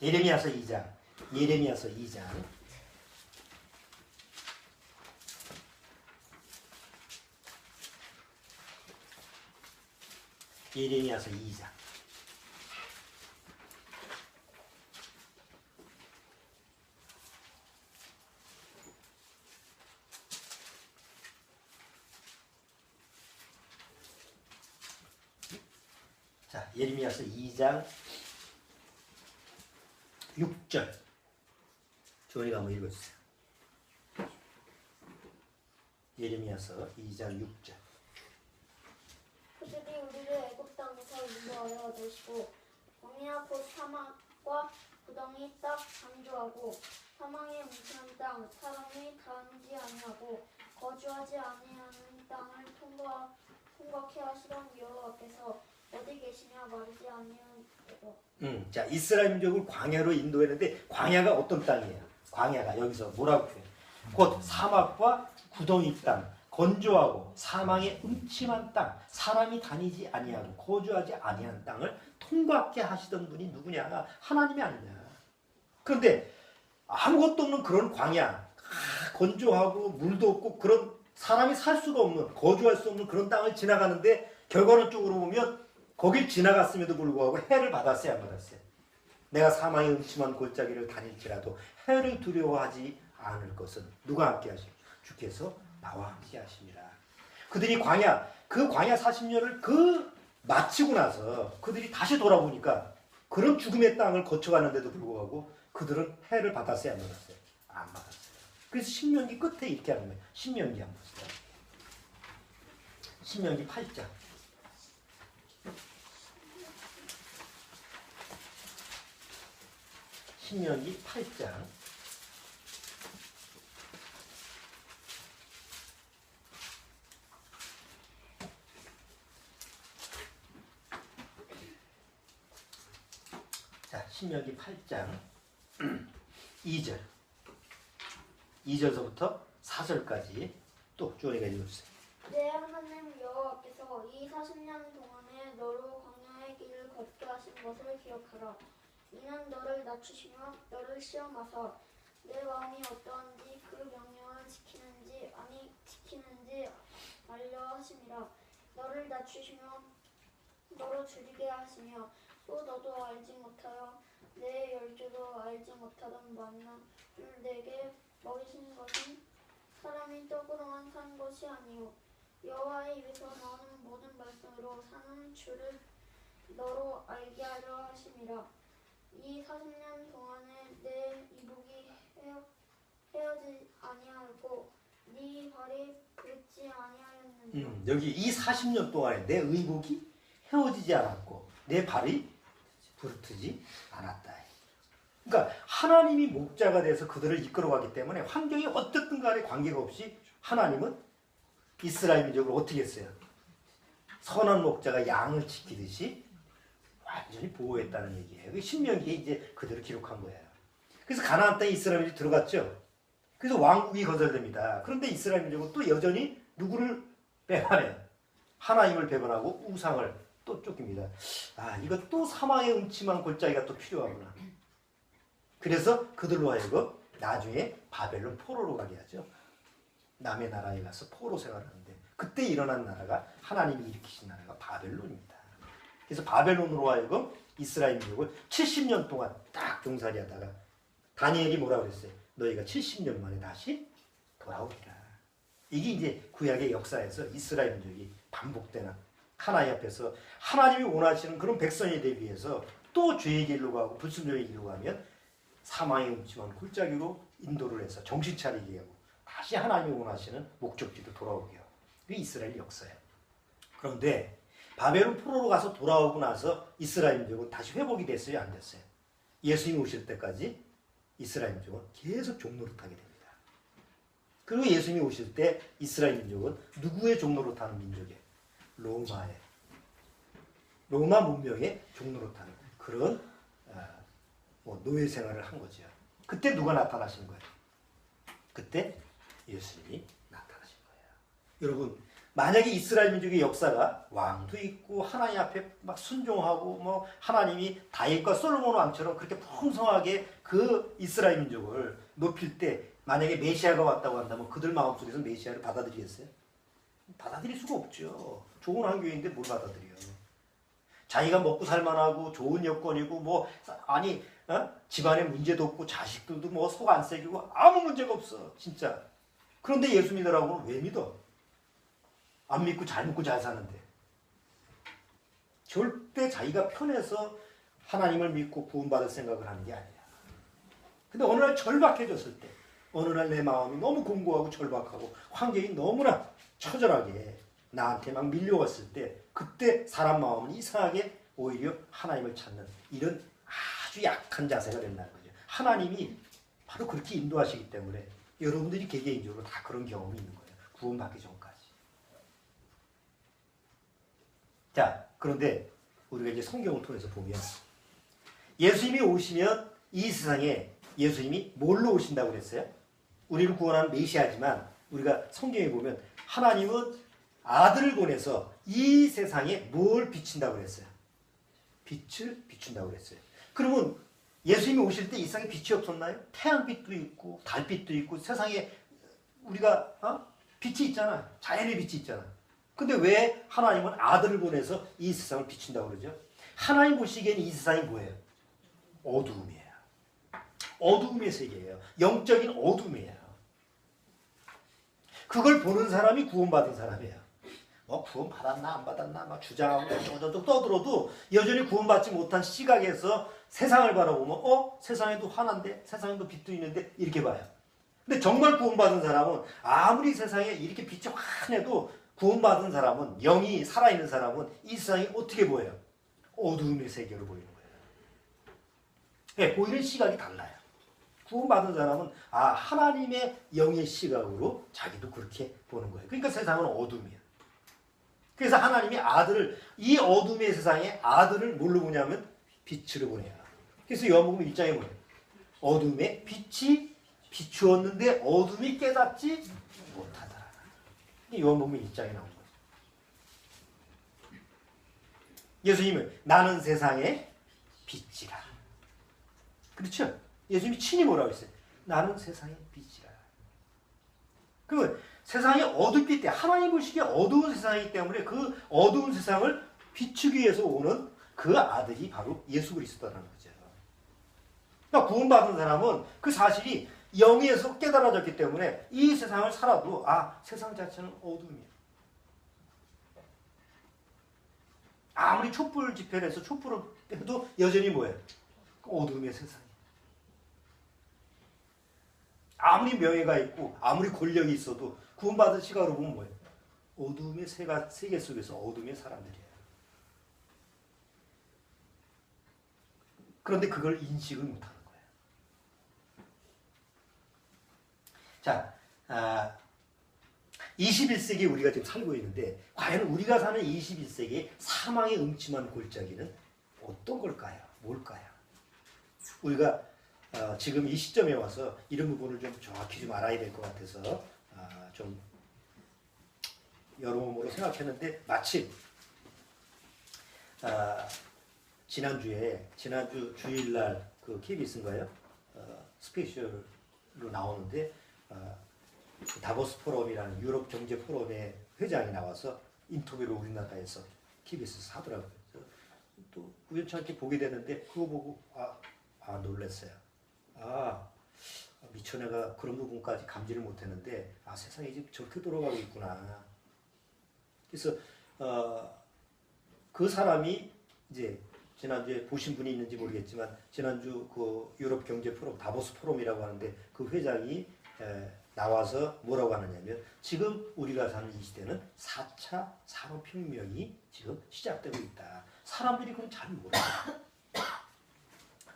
예레미야서 2장. 예레미야서 2장. 예레미야서 2장. 자, 예레미야서 2장 6절. 조언이가 한번 읽어주세요. 예레미야서 2장 6절. 그들이 우리를 애굽 땅에서 인도하여 얻으시고 광야 곧 사막과 구덩이 딱 강조하고 사망의 뭉치는 땅 사람이 다니지 아니하고 거주하지 아니하는 땅을 통곡해 하시던 여호와께서 어디 계시냐 말이지 아니하고. 자, 이스라엘 민족을 광야로 인도했는데 광야가 어떤 땅이에요? 광야가 여기서 뭐라고 표현해요? 곧 사막과 구덩이 땅, 건조하고 사망의 음침한 땅, 사람이 다니지 아니하고 거주하지 아니한 땅을 통과하게 하시던 분이 누구냐? 하나님이 아니냐. 그런데 아무것도 없는 그런 광야, 건조하고 물도 없고 그런 사람이 살 수가 없는, 거주할 수 없는 그런 땅을 지나가는데 결과론적으로 보면 거길 지나갔음에도 불구하고 해를 받았어요, 안 받았어요? 내가 사망의 음침한 골짜기를 다닐지라도 해를 두려워하지 않을 것은 누가 함께 하시오? 주께서 나와 함께 하십니다. 그들이 그 광야 40년을 마치고 나서 그들이 다시 돌아보니까 그런 죽음의 땅을 거쳐가는데도 불구하고 그들은 해를 받았어요, 안 받았어요? 안 받았어요. 그래서 신명기 끝에 이렇게 하는 거예요. 신명기 한번 보세요. 신명기 8장. 신명기 8장. 자, 신명기 8장 2절. 2절서부터 4절까지 또 쪼리가 읽어주세요. 내 하나님 여호와께서 이 40년 동안에 너로 광야의 길을 걷게 하신 것을 기억하라. 이는 너를 낮추시며 너를 시험하사 내 마음이 어떠한지 그 명령을 지키는지 아니 지키는지 알려 하심이라. 너를 낮추시며 너로 줄이게 하시며 또 너도 알지 못하여 내 열조도 알지 못하던 만나를 내게 먹이신 것은 사람이 떡으로만 산 것이 아니요 여호와의 입에서 나오는 모든 말씀으로 사는 줄을 너로 알게 하려 하심이라. 이 40년 동안에 내 이복이 헤어지 아니하고 네 발이 부르지 아니하였느니라. 여기 이 40년 동안에 내 의복이 헤어지지 않았고 내 발이 부르트지 않았다. 그러니까 하나님이 목자가 돼서 그들을 이끌어가기 때문에 환경이 어떻든 간에 관계가 없이 하나님은 이스라엘 민족을 어떻게 했어요? 선한 목자가 양을 지키듯이 완전히 보호했다는 얘기예요. 신명기에 이제 그대로 기록한 거예요. 그래서 가나안 땅에 이스라엘 민족이 들어갔죠. 그래서 왕국이 건설됩니다. 그런데 이스라엘 민족은 또 여전히 누구를 배반해요? 하나님을 배반하고 우상을 또 쫓깁니다. 이거 또 사망의 음침한 골짜기가 또 필요하구나. 그래서 그들로 하여금 나중에 바벨론 포로로 가게 하죠. 남의 나라에 가서 포로 생활하는데 그때 일어난 나라가 하나님이 일으키신 나라가 바벨론입니다. 그래서 바벨론으로 하여금 이스라엘 민족을 70년 동안 딱 종살이 하다가 다니엘이 뭐라고 그랬어요? 너희가 70년 만에 다시 돌아오리라. 이게 이제 구약의 역사에서 이스라엘 민족이 반복되는 하나님 앞에서 하나님이 원하시는 그런 백성이 되기 위해서 또 죄의 길로 가고 불순종의 길로 가면 사망의 음침한 골짜기로 인도를 해서 정신 차리게 하고 다시 하나님이 원하시는 목적지로 돌아오게 하고 그게 이스라엘 역사예요. 그런데 바벨론 포로로 가서 돌아오고 나서 이스라엘 민족은 다시 회복이 됐어요? 안 됐어요? 예수님이 오실 때까지 이스라엘 민족은 계속 종노릇하게 됩니다. 그리고 예수님이 오실 때 이스라엘 민족은 누구의 종노릇하는 민족이에요? 로마 문명의 종노릇하는 그런 노예 생활을 한 거죠. 그때 누가 나타나신 거예요? 그때 예수님이 나타나신 거예요. 여러분, 만약에 이스라엘 민족의 역사가 왕도 있고 하나님 앞에 막 순종하고 뭐 하나님이 다윗과 솔로몬 왕처럼 그렇게 풍성하게 그 이스라엘 민족을 높일 때 만약에 메시아가 왔다고 한다면 그들 마음속에서 메시아를 받아들이겠어요? 받아들일 수가 없죠. 좋은 환경인데 뭘 받아들여요? 자기가 먹고 살만하고 좋은 여건이고 뭐 아니 집안에 문제도 없고 자식들도 뭐 속 안 새기고 아무 문제가 없어 진짜. 그런데 예수 믿으라고는 왜 믿어? 안 믿고 잘 먹고 잘 사는데. 절대 자기가 편해서 하나님을 믿고 구원받을 생각을 하는 게 아니야. 근데 어느 날 절박해졌을 때, 어느 날 내 마음이 너무 공고하고 절박하고 환경이 너무나 처절하게 나한테 막 밀려왔을 때, 그때 사람 마음은 이상하게 오히려 하나님을 찾는 이런 아주 약한 자세가 된다는 거죠. 하나님이 바로 그렇게 인도하시기 때문에 여러분들이 개개인적으로 다 그런 경험이 있는 거예요. 구원받기 전까지. 자, 그런데 우리가 이제 성경을 통해서 보면 예수님이 오시면 이 세상에 예수님이 뭘로 오신다고 그랬어요? 우리를 구원하는 메시아지만 우리가 성경에 보면 하나님은 아들을 보내서 이 세상에 뭘 비친다고 그랬어요? 빛을 비춘다고 그랬어요. 그러면 예수님이 오실 때 이 세상에 빛이 없었나요? 태양빛도 있고 달빛도 있고 세상에 우리가 빛이 있잖아. 자연의 빛이 있잖아. 근데 왜 하나님은 아들을 보내서 이 세상을 비춘다고 그러죠? 하나님 보시기에는 이 세상이 뭐예요? 어두움이에요. 어두움의 세계예요. 영적인 어둠이에요. 그걸 보는 사람이 구원받은 사람이에요. 뭐 구원 받았나 안 받았나 막 주장하고 어쩌고저쩌고 떠들어도 여전히 구원받지 못한 시각에서 세상을 바라보면 세상에도 환한데 세상에도 빛도 있는데 이렇게 봐요. 근데 정말 구원받은 사람은 아무리 세상에 이렇게 빛이 환해도 구원받은 사람은 영이 살아있는 사람은 이 세상이 어떻게 보여요? 어두움의 세계로 보이는 거예요. 네, 보이는 시각이 달라요. 구원받은 사람은 하나님의 영의 시각으로 자기도 그렇게 보는 거예요. 그러니까 세상은 어둠이에요. 그래서 하나님이 아들을 이 어둠의 세상에 아들을 뭘로 보냐면 빛으로 보내요. 그래서 요한복음 1장에 보내요. 어둠에 빛이 비추었는데 어둠이 깨닫지 못하더라. 이게 요한복음 1장에 나온 거죠. 예수님은 나는 세상의 빛이라. 그렇죠? 예수님이 친히 뭐라고 했어요? 나는 세상의 빛이라. 그러면 세상이 어둡기 때문에 하나님 보시기에 어두운 세상이기 때문에 그 어두운 세상을 비추기 위해서 오는 그 아들이 바로 예수 그리스도라는 거죠. 그러니까 구원받은 사람은 그 사실이 영에서 깨달아졌기 때문에 이 세상을 살아도 세상 자체는 어둠이에요. 아무리 촛불 집회를 해서 촛불을 해도 여전히 뭐예요? 어둠의 세상이에요. 아무리 명예가 있고 아무리 권력이 있어도 구원받은 시각으로 보면 뭐예요? 어둠의 세계 속에서 어둠의 사람들이에요. 그런데 그걸 인식을 못하는 거예요. 자, 21세기에 우리가 지금 살고 있는데 과연 우리가 사는 21세기의 사망의 음침한 골짜기는 어떤 걸까요? 뭘까요? 우리가 지금 이 시점에 와서 이런 부분을 좀 정확히 좀 알아야 될 것 같아서 좀 여러모로 생각했는데 마침 지난주 주일날 그 KBS인가요? 스페셜로 나오는데 다보스 포럼이라는 유럽 경제 포럼의 회장이 나와서 인터뷰를 우리나라에서 KBS에서 하더라고요. 또 우연찮게 보게 되는데 그거 보고 놀랐어요. 미처 내가 그런 부분까지 감지를 못했는데 세상이 지금 저렇게 돌아가고 있구나. 그래서 그 사람이 이제 지난주에 보신 분이 있는지 모르겠지만 지난주 그 유럽 경제 포럼 다보스 포럼이라고 하는데 그 회장이 나와서 뭐라고 하느냐면 지금 우리가 사는 이 시대는 4차 산업혁명이 지금 시작되고 있다. 사람들이 그건 잘 몰라요.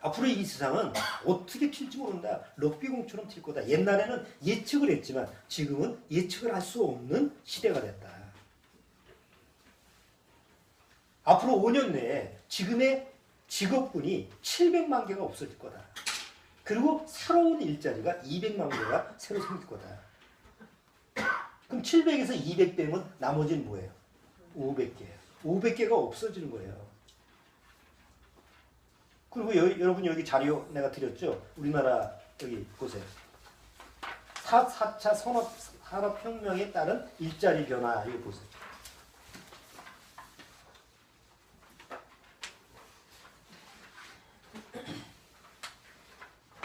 앞으로 이 세상은 어떻게 튈지 모른다. 럭비공처럼 튈 거다. 옛날에는 예측을 했지만 지금은 예측을 할 수 없는 시대가 됐다. 앞으로 5년 내에 지금의 직업군이 700만 개가 없어질 거다. 그리고 새로운 일자리가 200만 개가 새로 생길 거다. 그럼 700에서 200 빼면 나머지는 뭐예요? 500개예요. 500개가 없어지는 거예요. 그리고 여러분 여기 자료 내가 드렸죠? 우리나라 여기 보세요. 4차 산업혁명에 따른 일자리 변화 이거 보세요.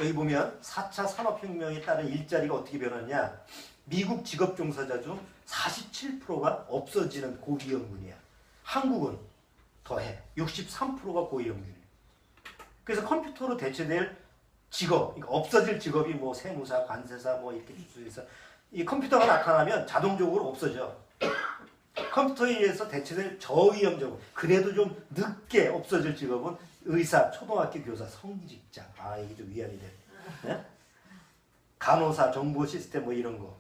여기 보면 4차 산업혁명에 따른 일자리가 어떻게 변하냐. 미국 직업 종사자 중 47%가 없어지는 고위험군이야. 한국은 더해 63%가 고위험군이에요. 그래서 컴퓨터로 대체될 직업, 그러니까 없어질 직업이 뭐 세무사, 관세사 뭐 이렇게 주소해서 이 컴퓨터가 나타나면 자동적으로 없어져. 컴퓨터에 의해서 대체될 저위험적, 그래도 좀 늦게 없어질 직업은 의사, 초등학교 교사, 성직자. 아, 이게 좀 위안이 돼. 네? 간호사, 정보 시스템 뭐 이런 거.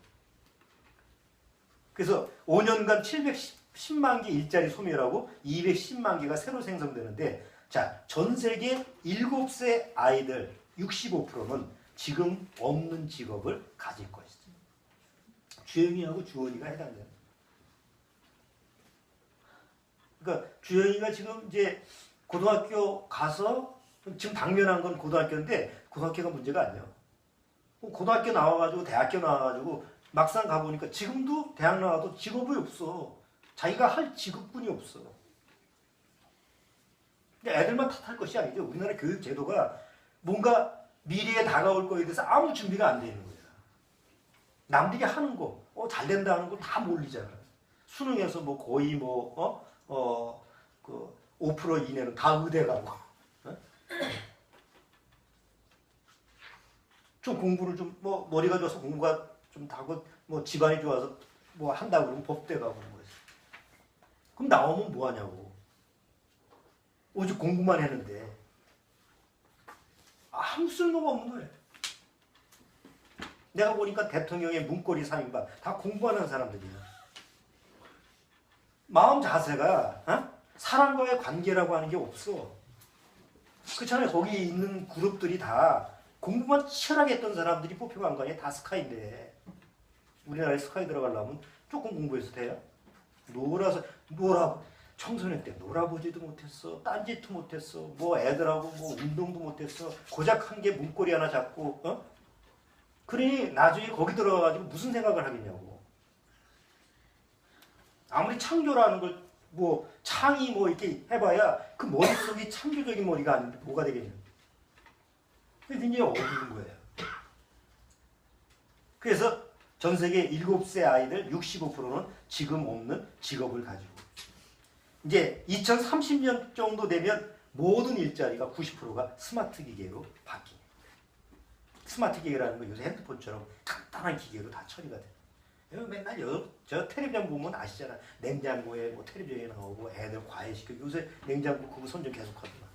그래서 5년간 710만 개 일자리 소멸하고 210만 개가 새로 생성되는데, 자, 전 세계 7세 아이들 65%는 지금 없는 직업을 가질 것이다. 주영이하고 주원이가 해당돼요. 그러니까 주영이가 지금 이제 고등학교 가서 지금 당면한 건 고등학교인데 고등학교가 문제가 아니야. 고등학교 나와가지고 대학교 나와가지고 막상 가보니까 지금도 대학 나와도 직업이 없어. 자기가 할 직업군이 없어. 근데 애들만 탓할 것이 아니죠. 우리나라 교육 제도가 뭔가 미래에 다가올 거에 대해서 아무 준비가 안 되는 거야. 남들이 하는 거, 잘 된다 하는 거 다 몰리잖아. 수능에서 뭐 거의 뭐, 5% 이내는 다 의대 가고. 좀 공부를 좀, 뭐, 머리가 좋아서 공부가 좀 하고, 뭐, 집안이 좋아서 뭐 한다고 그러면 법대 가고 뭐 그랬어. 그럼 나오면 뭐 하냐고. 오직 공부만 했는데. 아무 쓸모가 없는 거예요. 내가 보니까 대통령의 문고리 3인방 다 공부하는 사람들이야. 마음 자세가 사람과의 관계라고 하는 게 없어. 그렇잖아요. 거기 있는 그룹들이 다 공부만 치열하게 했던 사람들이 뽑혀간 거 아니에요. 다 스카이인데. 우리나라에 스카이 들어가려면 조금 공부해서 돼요. 청소년 때 놀아보지도 못했어. 딴짓도 못했어. 뭐 애들하고 뭐 운동도 못했어. 고작 한 개 문고리 하나 잡고 그러니 나중에 거기 들어가가지고 무슨 생각을 하겠냐고. 아무리 창조라는 걸 뭐 창이 뭐 이렇게 해봐야 그 머릿속이 창조적인 머리가 아닌데 뭐가 되겠냐. 그게 굉장히 어려운 거예요. 그래서 전 세계 7세 아이들 65%는 지금 없는 직업을 가지고 이제 2030년 정도 되면 모든 일자리가 90%가 스마트 기계로 바뀝니다. 스마트 기계라는 건 요새 핸드폰처럼 간단한 기계로 다 처리가 돼요. 맨날 저 텔레비전 보면 아시잖아. 냉장고에 뭐 텔레비전에 나오고 애들 과외시켜. 요새 냉장고 그거 선전 계속 하더만.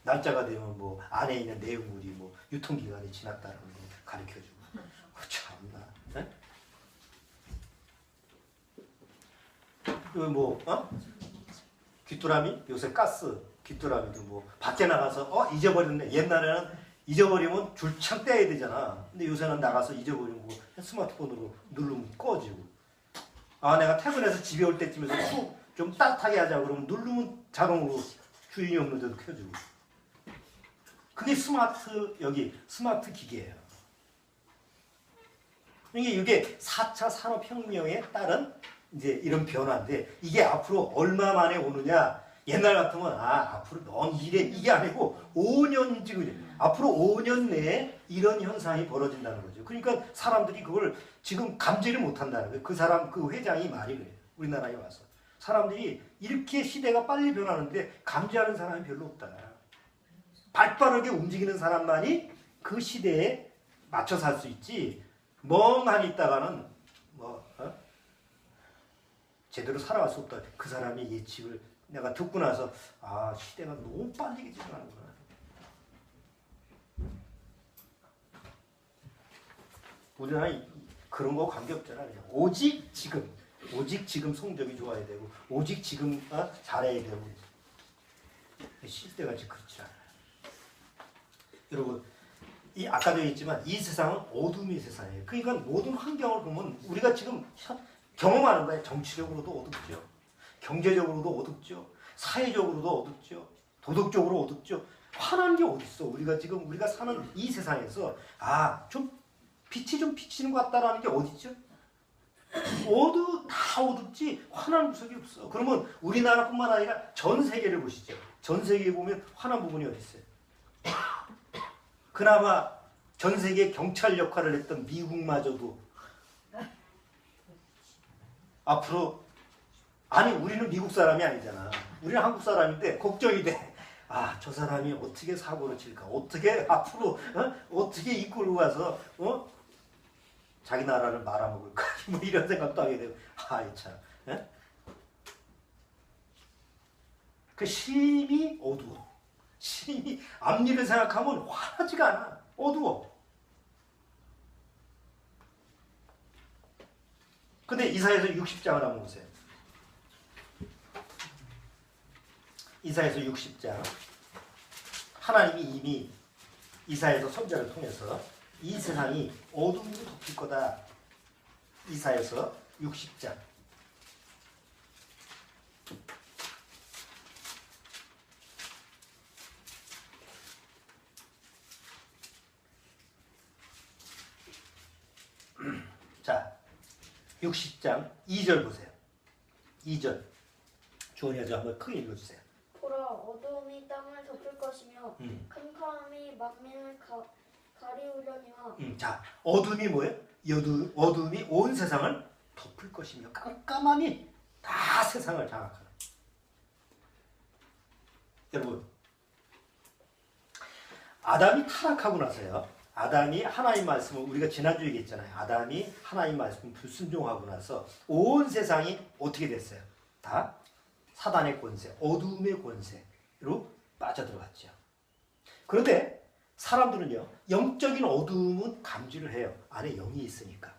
날짜가 되면 뭐 안에 있는 내용물이 뭐 유통기간이 지났다는 거 가르쳐주고. 참나. 귀뚜라미? 요새 가스 귀뚜라미도 뭐 밖에 나가서 잊어버렸네. 옛날에는 잊어버리면 줄창 떼야 되잖아. 근데 요새는 나가서 잊어버리고 스마트폰으로 누르면 꺼지고. 내가 퇴근해서 집에 올 때쯤에서 좀 따뜻하게 하자 그러면 누르면 자동으로 주인이 없는 데도 켜주고. 그게 스마트 기계예요. 이게 4차 산업혁명에 따른 이제 이런 변화인데 이게 앞으로 얼마 만에 오느냐. 옛날 같으면 앞으로 넌 이래 이게 아니고 5년 지금 앞으로 5년 내에 이런 현상이 벌어진다는 거죠. 그러니까 사람들이 그걸 지금 감지를 못한다는 거예요. 그 회장이 말이 그래요. 우리나라에 와서 사람들이 이렇게 시대가 빨리 변하는데 감지하는 사람이 별로 없다. 발빠르게 움직이는 사람만이 그 시대에 맞춰 살 수 있지. 멍하니 있다가는 제대로 살아갈 수 없다. 그 사람의 예측을 내가 듣고 나서 시대가 너무 빨리 진행하는구나. 우리나라는 그런 거 관계없잖아. 그냥 오직 지금 성적이 좋아야 되고 오직 지금 잘해야 되고. 시대가 지금 그렇지 않아요. 여러분 이 아까도 얘기했지만 이 세상은 어둠의 세상이에요. 그러니까 모든 환경을 보면 우리가 지금 경험하는 거예요. 정치적으로도 어둡죠. 경제적으로도 어둡죠. 사회적으로도 어둡죠. 도덕적으로 어둡죠. 화난 게 어딨어. 우리가 사는 이 세상에서 좀 빛이 좀 비치는 것 같다라는 게 어딨죠? 다 어둡지 화나는 구석이 없어. 그러면 우리나라뿐만 아니라 전 세계를 보시죠. 전 세계에 보면 화난 부분이 어디 있어요? 그나마 전 세계 경찰 역할을 했던 미국마저도 앞으로 우리는 미국 사람이 아니잖아. 우리는 한국 사람인데 걱정이 돼. 저 사람이 어떻게 사고를 칠까? 어떻게 앞으로 어떻게 이끌고 가서 자기 나라를 말아먹을까? 뭐 이런 생각도 하게 되고 참. 그 심히 어두워. 심히 앞일을 생각하면 화나지가 않아. 어두워. 근데 이사야서 60장을 한번 보세요. 이사야서 60장. 하나님이 이미 이사야서 선지자를 통해서 이 세상이 어둠으로 덮일 거다. 이사야서 60장. 자, 60장 2절 보세요. 2절. 주원이 아주 한번 크게 읽어주세요. 보라, 어두움이 땅을 덮을 것이며 캄캄함이 만민을 가리우려니와. 자, 어둠이 뭐예요? 어둠이 온 세상을 덮을 것이며 깜깜함이 다 세상을 장악하는. 여러분, 아담이 타락하고 나서요. 아담이 하나님 말씀을 우리가 지난주에 얘기했잖아요. 아담이 하나님 말씀 불순종하고 나서 온 세상이 어떻게 됐어요? 다 사단의 권세, 어둠의 권세로 빠져들어갔죠. 그런데 사람들은요, 영적인 어둠은 감지를 해요. 안에 영이 있으니까.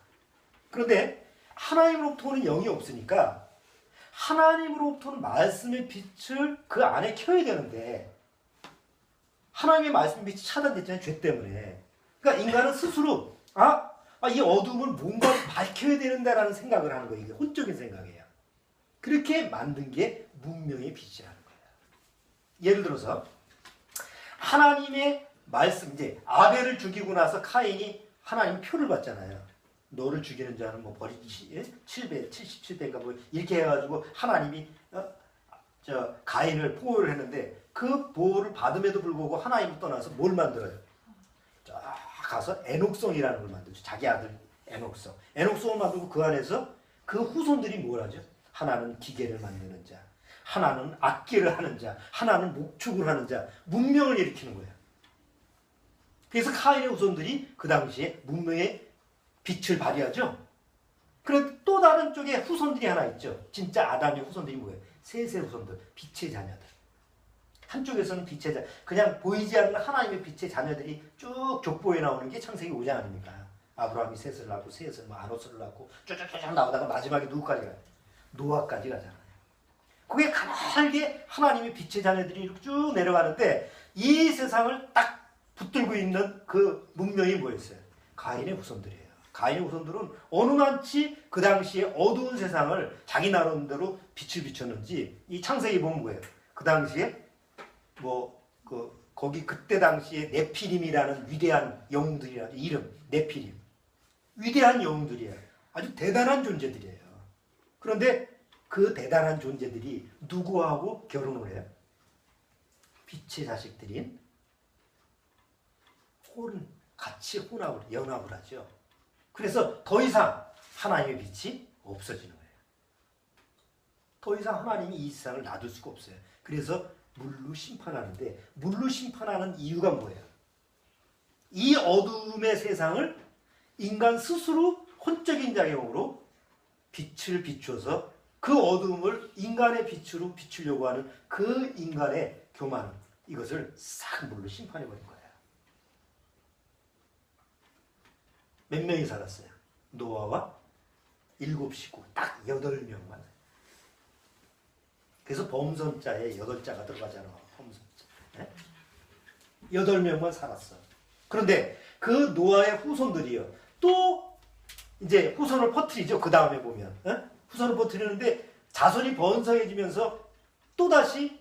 그런데 하나님으로부터 오는 영이 없으니까 하나님으로부터 오는 말씀의 빛을 그 안에 켜야 되는데 하나님의 말씀 빛이 차단됐잖아요. 죄 때문에. 그러니까 인간은 스스로 이 어둠을 뭔가 밝혀야 된다라는 생각을 하는 거예요. 이게 혼적인 생각이에요. 그렇게 만든 게 문명의 빛이라는 거예요. 예를 들어서 하나님의 말씀, 이제 아벨을 죽이고 나서 카인이 하나님 표를 받잖아요. 너를 죽이는 자는 뭐 버리지 7배, 77배인가 뭐 이렇게 해가지고 하나님이 가인을 보호를 했는데 그 보호를 받음에도 불구하고 하나님을 떠나서 뭘 만들어요? 가서 에녹성이라는 걸 만들죠. 자기 아들 에녹성. 에녹성을 만들고 그 안에서 그 후손들이 뭘 하죠? 하나는 기계를 만드는 자, 하나는 악기를 하는 자, 하나는 목축을 하는 자, 문명을 일으키는 거예요. 그래서 카인의 후손들이 그 당시에 문명의 빛을 발휘하죠. 그런데 또 다른 쪽에 후손들이 하나 있죠. 진짜 아담의 후손들이 뭐예요? 셋의 후손들, 빛의 자녀들. 한쪽에서는 빛의 자, 그냥 보이지 않는 하나님의 빛의 자녀들이 쭉 족보에 나오는 게 창세기 5장 아닙니까? 아브라함이 셋을 낳고 셋을 아노스를 낳고 쭉 나오다가 마지막에 누구까지 가요? 노아까지 가잖아요. 그게 가늘게 하나님의 빛의 자녀들이 쭉 내려가는데 이 세상을 딱 붙들고 있는 그 문명이 뭐였어요? 가인의 후손들이에요. 가인의 후손들은 어느 난치 그 당시에 어두운 세상을 자기 나름대로 빛을 비췄는지 이 창세기 보면 뭐예요? 그 당시에 거기 그때 당시에 네피림이라는 위대한 영웅들이라죠. 이름 네피림. 위대한 영웅들이에요. 아주 대단한 존재들이에요. 그런데 그 대단한 존재들이 누구하고 결혼을 해요? 빛의 자식들인 같이 연합을 하죠. 그래서 더 이상 하나님의 빛이 없어지는 거예요. 더 이상 하나님이 이 세상을 놔둘 수가 없어요. 그래서 물로 심판하는데 물로 심판하는 이유가 뭐예요? 이 어둠의 세상을 인간 스스로 혼적인 작용으로 빛을 비춰서 그 어둠을 인간의 빛으로 비추려고 하는 그 인간의 교만은 이것을 싹 물로 심판해버린 거예요. 몇 명이 살았어요? 노아와 7식구 딱 8명만. 그래서 범선자에 8자가 들어가잖아. 범선자. 8명만 살았어. 그런데 그 노아의 후손들이요. 또 이제 후손을 퍼뜨리죠. 그 다음에 보면 후손을 퍼뜨리는데 자손이 번성해지면서 또다시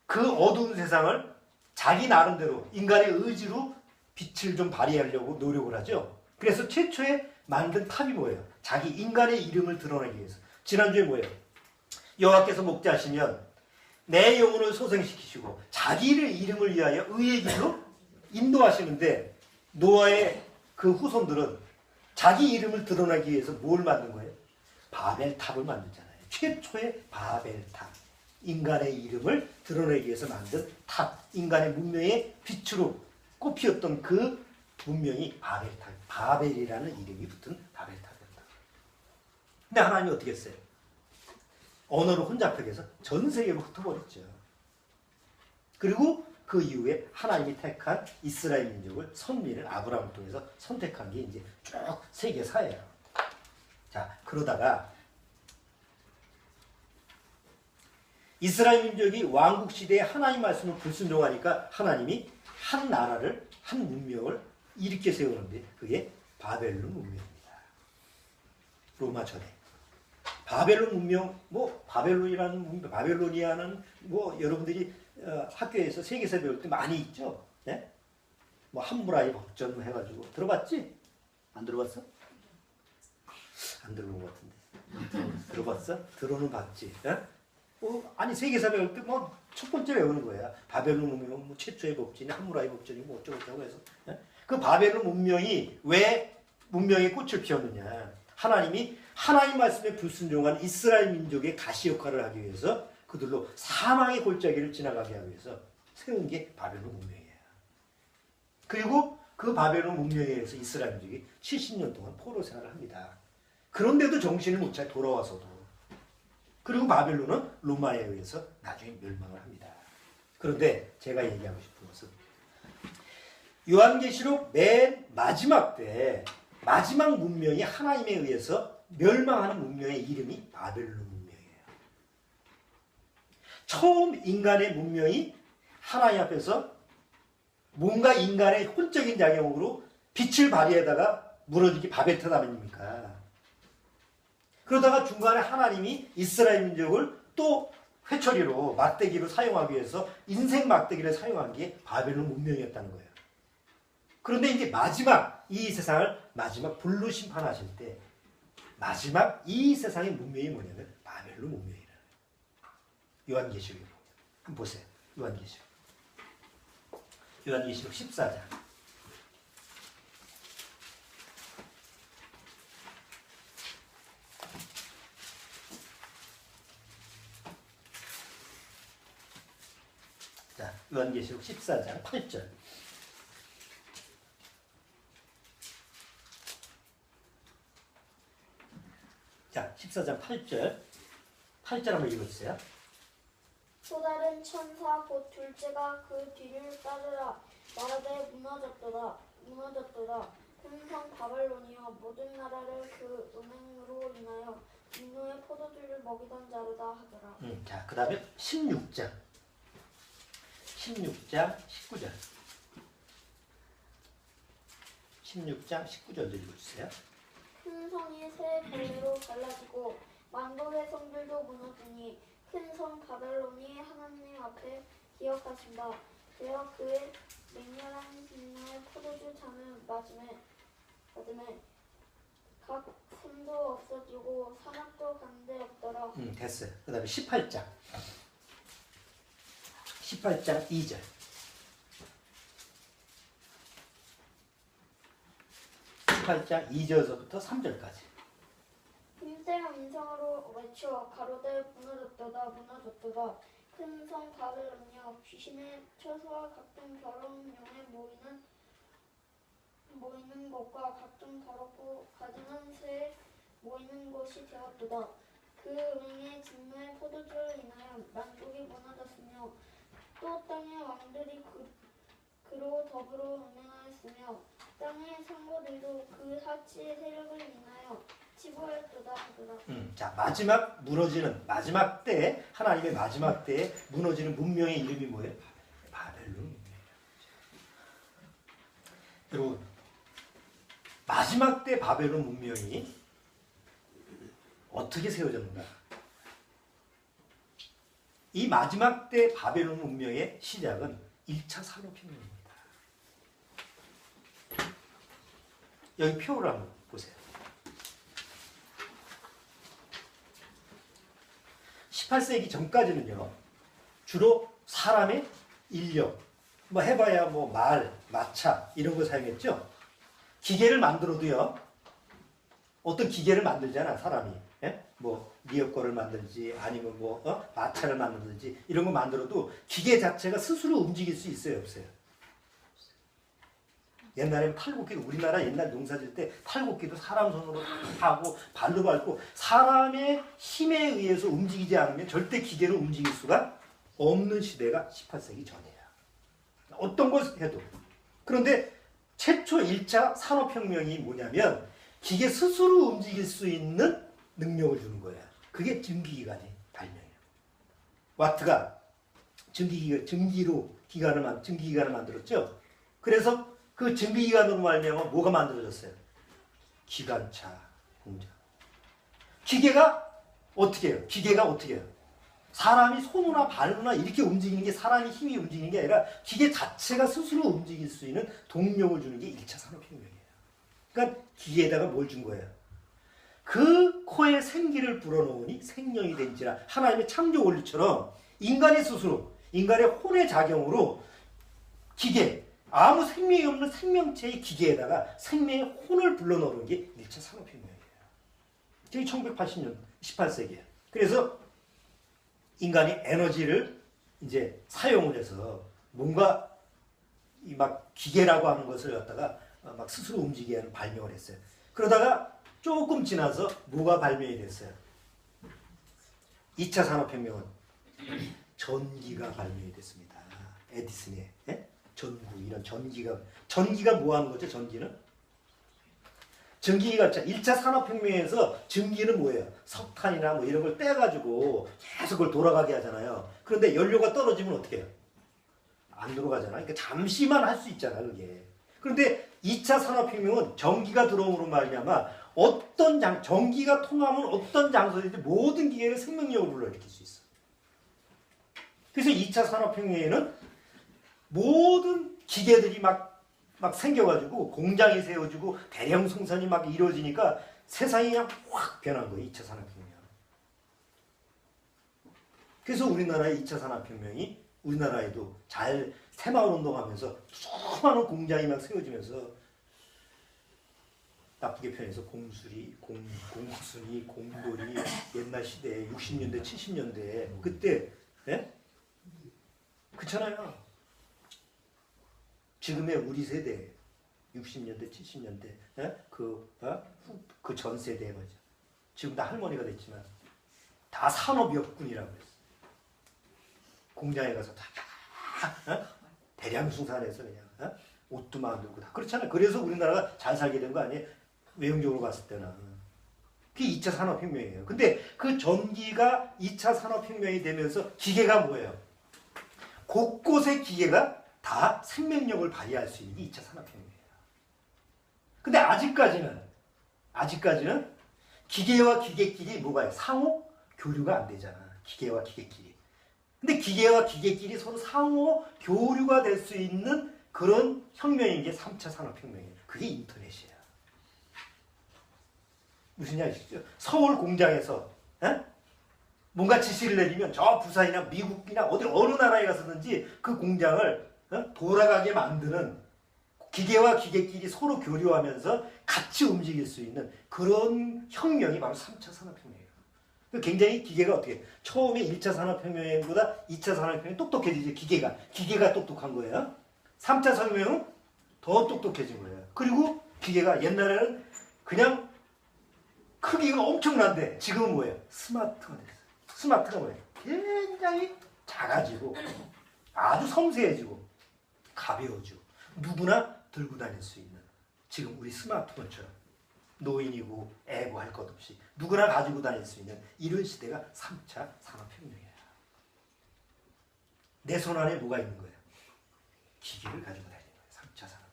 그 어두운 세상을 자기 나름대로 인간의 의지로 빛을 좀 발휘하려고 노력을 하죠. 그래서 최초에 만든 탑이 뭐예요? 자기 인간의 이름을 드러내기 위해서. 지난주에 뭐예요? 여호와께서 목자하시면 내 영혼을 소생시키시고 자기의 이름을 위하여 의의 길로 인도하시는데 노아의 그 후손들은 자기 이름을 드러내기 위해서 뭘 만든 거예요? 바벨탑을 만들잖아요. 최초의 바벨탑. 인간의 이름을 드러내기 위해서 만든 탑. 인간의 문명의 빛으로 꼽히었던 그 문명이 바벨탑. 바벨이라는 이름이 붙은 바벨탑이었다. 근데 하나님이 어떻게 했어요? 언어를 혼잡하게 해서 전 세계로 흩어버렸죠. 그리고 그 이후에 하나님이 택한 이스라엘 민족을 선민을 아브라함을 통해서 선택한 게 이제 쭉 세계사예요. 자, 그러다가 이스라엘 민족이 왕국 시대에 하나님 말씀을 불순종하니까 하나님이 한 나라를, 한 문명을 일으켜 세우는데 그게 바벨론 문명입니다. 로마 전에. 바벨론 문명, 뭐 바벨론이라는 문명, 바벨로니아는 뭐 여러분들이 학교에서 세계사 배울 때 많이 있죠. 네? 뭐 함무라이 법전 해가지고 들어봤지? 안 들어봤어? 안 들어본 것 같은데. 들어봤어? 들어는 봤지. 네? 아니 세계사 배울 때 뭐 첫 번째 외우는 거야. 바벨론 문명 뭐 최초의 법전이 함무라이 법전이 뭐 어쩌고저쩌고 해서. 네? 그 바벨론 문명이 왜 문명의 꽃을 피웠느냐? 하나님이 하나님 말씀에 불순종한 이스라엘 민족의 가시 역할을 하기 위해서 그들로 사망의 골짜기를 지나가게 하기 위해서 세운 게 바벨론 문명이에요. 그리고 그 바벨론 문명에 의해서 이스라엘 민족이 70년 동안 포로 생활을 합니다. 그런데도 정신을 못 차려 돌아와서도. 그리고 바벨론은 로마에 의해서 나중에 멸망을 합니다. 그런데 제가 얘기하고 싶은 것은 요한계시록 맨 마지막 때 마지막 문명이 하나님에 의해서 멸망하는 문명의 이름이 바벨론 문명이에요. 처음 인간의 문명이 하나님 앞에서 뭔가 인간의 혼적인 작용으로 빛을 발휘하다가 무너지기 바벨탑 아닙니까? 그러다가 중간에 하나님이 이스라엘 민족을 또 회초리로 막대기로 사용하기 위해서 인생 막대기를 사용한 게 바벨론 문명이었다는 거예요. 그런데 이제 마지막 이 세상을 마지막 불로 심판하실 때 마지막 이 세상의 문명이 뭐냐면 바벨론 문명이라는 거예요. 요한계시록에 보면 한번 보세요. 요한계시록 14장. 자, 요한계시록 14장 8절. 자, 14장 8절. 8절 한번 읽어주세요. 또 다른 천사 곧 둘째가 그 뒤를 따르라. 말하되 무너졌도다. 큰 성 바벨론이여 모든 나라를 그 은행으로 인하여 인노의 포도주를 먹이던 자로다 하더라. 자, 그 다음에 16장 19절. 16장 19절도 읽어주세요. 큰 성이 새 벌레로 갈라지고 만국의 성들도 무너지니 큰 성 바벨론이 하나님 앞에 기억하신다. 되어 그의 맹렬한 빛나의 포도주 잔을 맞음에 각 샘도 없어지고 산악도 간데 없더라. 됐어요. 그 다음에 18장 2절. 18장 2절부터 3절까지. 힘센 음성으로 외쳐 가로되 무너졌도다. 큰 성 바벨론이여 귀신의 처소와 각종 결혼용에 모이는 곳과 각종 더럽고 가증한 새에 모이는 곳이 되었도다. 그 은행의 진노의 포도주를 인하여 만국이 무너졌으며 또 땅의 왕들이 그로 더불어 운행하였으며 땅의 상고들도 그 사치의 세력을 인하여 치부하였도다 하더라. 자, 마지막 무너지는 마지막 때 하나님의 마지막 때에 무너지는 문명의 이름이 뭐예요? 바벨론 문명이에요. 여러분, 마지막 때 바벨론 문명이 어떻게 세워졌는가? 이 마지막 때 바벨론 문명의 시작은 1차 산업혁명입니다. 여기 표를 한번 보세요. 18세기 전까지는요, 주로 사람의 인력, 뭐 해봐야 뭐 말, 마차 이런 거 사용했죠. 기계를 만들어도요, 어떤 기계를 만들잖아, 사람이. 예? 뭐 리어커를 만들지 아니면 뭐 마차를 만들든지 이런 거 만들어도 기계 자체가 스스로 움직일 수 있어요, 없어요? 옛날에는 탈곡기도, 우리나라 옛날 농사질 때 탈곡기도 사람 손으로 하고 발로 밟고 사람의 힘에 의해서 움직이지 않으면 절대 기계로 움직일 수가 없는 시대가 18세기 전이에요. 어떤 걸 해도. 그런데 최초 1차 산업혁명이 뭐냐면 기계 스스로 움직일 수 있는 능력을 주는 거예요. 그게 증기기관의 발명이에요. 와트가 증기기관을 만들었죠. 그래서 그 증기기관으로 말미암아 뭐가 만들어졌어요? 기관차, 공장. 기계가 어떻게 해요? 사람이 손으로나 발로나 이렇게 움직이는 게 사람이 힘이 움직이는 게 아니라 기계 자체가 스스로 움직일 수 있는 동력을 주는 게 1차 산업혁명이에요. 그러니까 기계에다가 뭘 준 거예요? 그 코에 생기를 불어넣으니 생명이 된지라. 하나님의 창조 원리처럼 인간의 스스로, 인간의 혼의 작용으로 기계, 아무 생명이 없는 생명체의 기계에다가 생명의 혼을 불러넣는 게 1차 산업혁명이에요. 저게 1980년, 18세기예요. 그래서 인간이 에너지를 이제 사용을 해서 뭔가 막 기계라고 하는 것을 갖다가 막 스스로 움직이게 하는 발명을 했어요. 그러다가 조금 지나서 뭐가 발명이 됐어요? 2차 산업혁명은 전기가 발명이 됐습니다. 에디슨의 전구, 이런 전기가 뭐 하는 거죠? 전기가 1차 산업혁명에서 전기는 뭐예요? 석탄이나 뭐 이런 걸 떼가지고 계속 그걸 돌아가게 하잖아요. 그런데 연료가 떨어지면 어떻게 해요? 안 돌아가잖아요. 그러니까 잠시만 할 수 있잖아, 그게. 그런데 2차 산업혁명은 전기가 들어옴으로 말미암아 전기가 통하면 어떤 장소든지 모든 기계가 생명력을 불러일으킬 수 있어. 그래서 2차 산업혁명에는 모든 기계들이 막 생겨가지고 공장이 세워지고 대량 생산이 막 이루어지니까 세상이 그냥 확 변한 거예요. 2차 산업혁명. 그래서 우리나라의 2차 산업혁명이 우리나라에도 잘 새마을운동하면서 수많은 공장이 막 세워지면서 나쁘게 표현해서 공수리, 공순이, 공돌이 옛날 시대에 60년대, 70년대에 그때 그렇잖아요. 지금의 우리 세대 60년대, 70년대 그 전 세대 말이죠. 지금 다 할머니가 됐지만 다 산업역군이라고 했어. 공장에 가서 다 대량 생산해서 그냥 옷도 만들고 다 그렇잖아요. 그래서 우리나라가 잘 살게 된 거 아니에요? 외형적으로 봤을 때는. 그게 2차 산업혁명이에요. 근데 그 전기가 2차 산업혁명이 되면서 기계가 뭐예요? 곳곳의 기계가 다 생명력을 발휘할 수 있는 게 2차 산업혁명이에요. 근데 아직까지는 기계와 기계끼리 뭐가 상호 교류가 안 되잖아. 기계와 기계끼리. 근데 기계와 기계끼리 서로 상호 교류가 될 수 있는 그런 혁명인 게 3차 산업혁명이에요. 그게 인터넷이에요. 무슨 얘기 아시죠? 서울 공장에서 뭔가 지시를 내리면 저 부산이나 미국이나 어느 나라에 가서든지 그 공장을 돌아가게 만드는 기계와 기계끼리 서로 교류하면서 같이 움직일 수 있는 그런 혁명이 바로 3차 산업혁명이에요. 굉장히 기계가 어떻게 처음에 1차 산업혁명보다 2차 산업혁명이 똑똑해지지. 기계가 똑똑한 거예요. 3차 산업혁명은 더 똑똑해진 거예요. 그리고 기계가 옛날에는 그냥 크기가 엄청난데 지금은 뭐예요? 스마트가 됐어요. 스마트가 뭐예요? 굉장히 작아지고 아주 섬세해지고 가벼워지고 누구나 들고 다닐 수 있는 지금 우리 스마트폰처럼 노인이고 애고 할 것 없이 누구나 가지고 다닐 수 있는 이런 시대가 3차 산업혁명이에요. 내 손 안에 뭐가 있는 거예요? 기계를 가지고 다니는 거예요. 3차 산업혁명.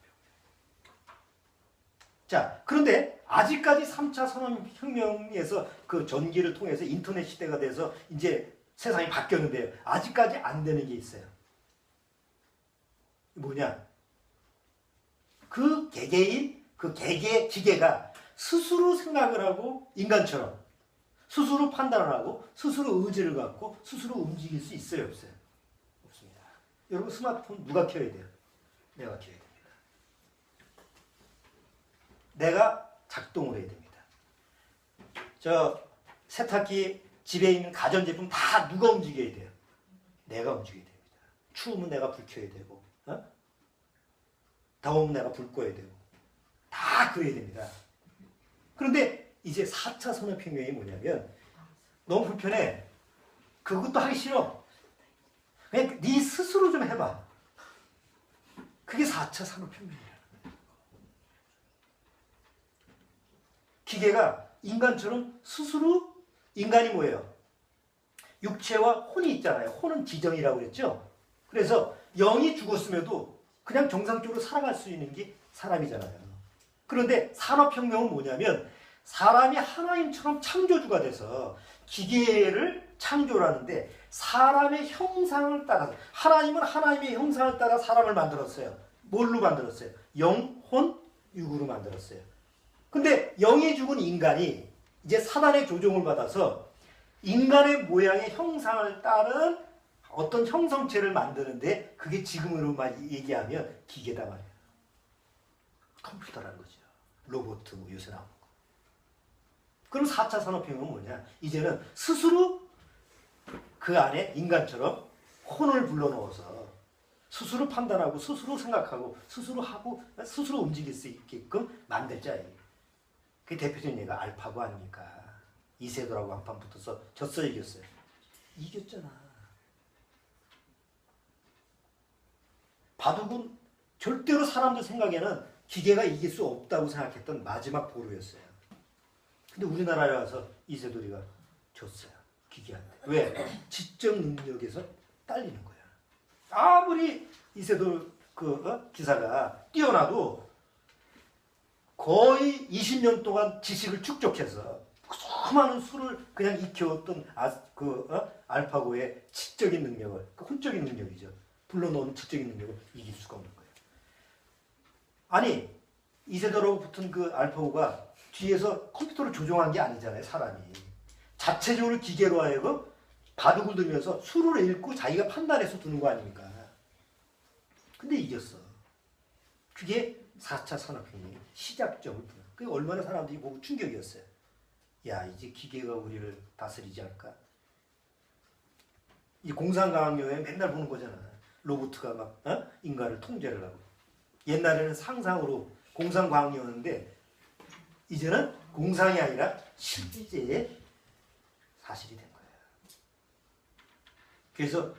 자, 그런데 아직까지 3차 산업혁명에서 그 전기를 통해서 인터넷 시대가 돼서 이제 세상이 바뀌었는데요. 아직까지 안 되는 게 있어요. 뭐냐? 그 개개인, 그 개개 기계가 스스로 생각을 하고 인간처럼 스스로 판단을 하고 스스로 의지를 갖고 스스로 움직일 수 있어요, 없어요? 없습니다. 여러분 스마트폰 누가 켜야 돼요? 내가 켜야 됩니다. 내가 작동을 해야 됩니다. 저 세탁기 집에 있는 가전제품 다 누가 움직여야 돼요? 내가 움직여야 됩니다. 추우면 내가 불 켜야 되고 더우면 내가 불 꺼야 되고 다 그래야 됩니다. 그런데 이제 4차 산업혁명이 뭐냐면 너무 불편해. 그것도 하기 싫어. 그냥 네 스스로 좀 해봐. 그게 4차 산업혁명이야. 기계가 인간처럼 스스로 인간이 뭐예요? 육체와 혼이 있잖아요. 혼은 지정이라고 그랬죠. 그래서 영이 죽었음에도 그냥 정상적으로 살아갈 수 있는 게 사람이잖아요. 그런데 산업혁명은 뭐냐면 사람이 하나님처럼 창조주가 돼서 기계를 창조를 하는데 사람의 형상을 따라서 하나님은 하나님의 형상을 따라 사람을 만들었어요. 뭘로 만들었어요? 영, 혼, 육으로 만들었어요. 근데 영이 죽은 인간이 이제 사단의 조종을 받아서 인간의 모양의 형상을 따른 어떤 형성체를 만드는데 그게 지금으로만 얘기하면 기계다 말이에요. 컴퓨터라는 거죠. 로봇 뭐 요새 나오는 거. 그럼 4차 산업혁명은 뭐냐? 이제는 스스로 그 안에 인간처럼 혼을 불러넣어서 스스로 판단하고 스스로 생각하고 스스로 하고 스스로 움직일 수 있게끔 만들자. 그 대표적인 예가 알파고 아닙니까? 이세돌하고 한판 붙어서 졌어요, 이겼어요? 이겼잖아. 바둑은 절대로 사람들 생각에는 기계가 이길 수 없다고 생각했던 마지막 보루였어요. 근데 우리나라에 와서 이세돌이가 졌어요. 기계한테. 왜? 지적 능력에서 딸리는 거야. 아무리 이세돌 기사가 뛰어나도 거의 20년 동안 지식을 축적해서 수많은 수를 그냥 익혀왔던 알파고의 지적인 능력을, 혼적인 능력이죠. 불러넣은 지적인 능력을 이길 수가 없는 거예요. 아니, 이세돌하고 붙은 그 알파고가 뒤에서 컴퓨터를 조종한 게 아니잖아요, 사람이. 자체적으로 기계로 하여금 바둑을 두면서 수를 읽고 자기가 판단해서 두는 거 아닙니까? 근데 이겼어. 그게 4차 산업혁명의 시작점을 보는. 그게 얼마나 사람들이 보고 충격이었어요. 야, 이제 기계가 우리를 다스리지 않을까? 이 공상과학여행 맨날 보는 거잖아. 로봇가 막 인간을 통제를 하고. 옛날에는 상상으로 공상과학이었는데 이제는 공상이 아니라 실제의 사실이 된 거예요. 그래서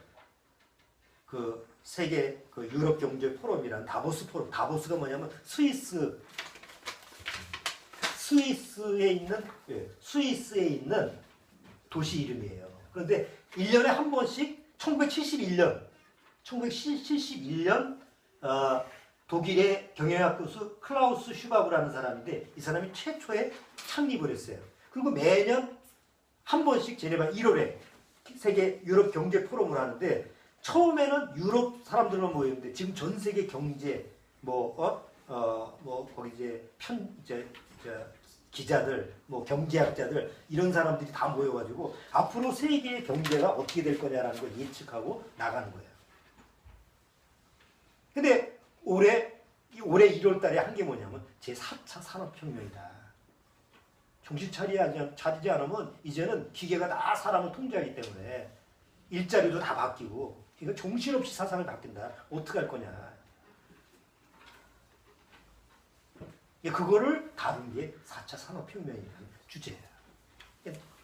그 세계 그 유럽 경제 포럼이라는 다보스 포럼, 다보스가 뭐냐면 스위스에 있는 도시 이름이에요. 그런데 1년에 한 번씩 1971년 독일의 경영학 교수 클라우스 슈바브라는 사람인데 이 사람이 최초에 창립을 했어요. 그리고 매년 한 번씩 제네바 1월에 세계 유럽 경제 포럼을 하는데 처음에는 유럽 사람들만 모였는데 지금 전 세계 경제 거기 이제 기자들, 경제학자들 이런 사람들이 다 모여가지고 앞으로 세계의 경제가 어떻게 될 거냐라는 걸 예측하고 나가는 거예요. 근데 올해 1월 달에 한 게 뭐냐면 제4차 산업혁명이다. 정신 차리지 않으면 이제는 기계가 다 사람을 통제하기 때문에 일자리도 다 바뀌고 그러니까 정신없이 사상을 바뀐다. 어떻게 할 거냐. 그거를 다룬 게 4차 산업혁명이라는 주제예요.